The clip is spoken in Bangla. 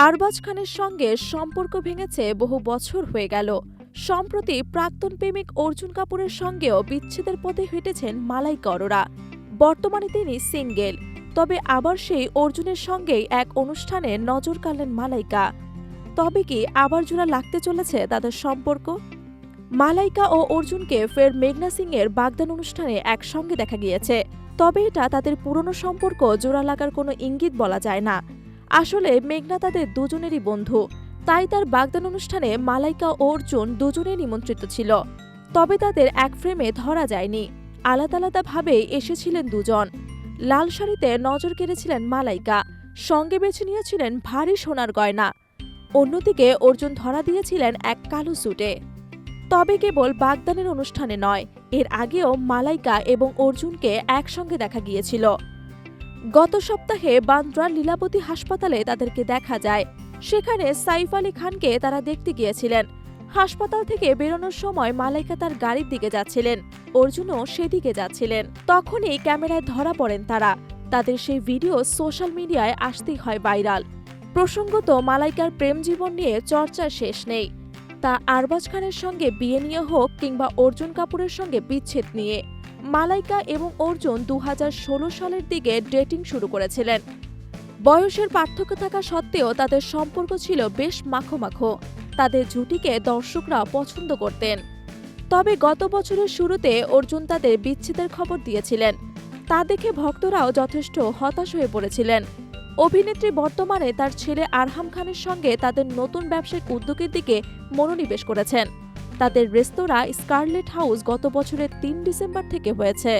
আরবাজ খানের সঙ্গে সম্পর্ক ভেঙেছে বহু বছর হয়ে গেল। সম্প্রতি প্রাক্তন প্রেমিক অর্জুন কাপুরের সঙ্গেও বিচ্ছেদের পথে হেঁটেছেন মালাইকা অরোরা। বর্তমানে তিনি সিঙ্গেল। তবে আবার সেই অর্জুনের সঙ্গেই এক অনুষ্ঠানে নজর কাড়লেন মালাইকা। তবে কি আবার জোড়া লাগতে চলেছে তাদের সম্পর্ক? মালাইকা ও অর্জুনকে ফের মেঘনা সিং এর বাগদান অনুষ্ঠানে একসঙ্গে দেখা গিয়েছে। তবে এটা তাদের পুরনো সম্পর্ক জোড়া লাগার কোনো ইঙ্গিত বলা যায় না। আসলে মেঘনা তাদের দুজনেরই বন্ধু, তাই তার বাগদান অনুষ্ঠানে মালাইকা ও অর্জুন দুজনেই নিমন্ত্রিত ছিল। তবে তাদের এক ফ্রেমে ধরা যায়নি, আলাদা আলাদাভাবেই এসেছিলেন দুজন। লাল শাড়িতে নজর কেড়েছিলেন মালাইকা, সঙ্গে বেছে নিয়েছিলেন ভারী সোনার গয়না। অন্যদিকে অর্জুন ধরা দিয়েছিলেন এক কালো স্যুটে। তবে কেবল বাগদানের অনুষ্ঠানে নয়, এর আগেও মালাইকা এবং অর্জুনকে একসঙ্গে দেখা গিয়েছিল। গত সপ্তাহে বান্দ্রার লীলাবতী হাসপাতালে তাদেরকে দেখা যায়। সেখানে সাইফ আলী খানকে তারা দেখতে গিয়েছিলেন। হাসপাতাল থেকে বেরোনোর সময় মালাইকা তার গাড়ির দিকে যাচ্ছিলেন, অর্জুনও সেদিকে যাচ্ছিলেন। তখনই ক্যামেরায় ধরা পড়েন তারা। তাদের সেই ভিডিও সোশ্যাল মিডিয়ায় আসতেই হয় ভাইরাল। প্রসঙ্গত, মালাইকার প্রেম জীবন নিয়ে চর্চার শেষ নেই। তা আরবাজ খানের সঙ্গে বিয়ে নিয়ে হোক কিংবা অর্জুন কাপুরের সঙ্গে বিচ্ছেদ নিয়ে। মালাইকা এবং অর্জুন 2016 সালের দিকে ডেটিং শুরু করেছিলেন। বয়সের পার্থক্য থাকা সত্ত্বেও তাদের সম্পর্ক ছিল বেশ মাখো। তাদের জুটিকে দর্শকরা পছন্দ করতেন। তবে গত বছরের শুরুতে অর্জুন তাদের বিচ্ছেদের খবর দিয়েছিলেন। তা দেখে ভক্তরাও যথেষ্ট হতাশ হয়ে পড়েছিলেন। অভিনেত্রী বর্তমানে তার ছেলে আরহাম খানের সঙ্গে তাদের নতুন ব্যবসায়িক উদ্যোগের দিকে মনোনিবেশ করেছেন। তাদের রেস্তোরাঁ স্কারলেট হাউস গত বছরের 3 ডিসেম্বর থেকে হয়েছে।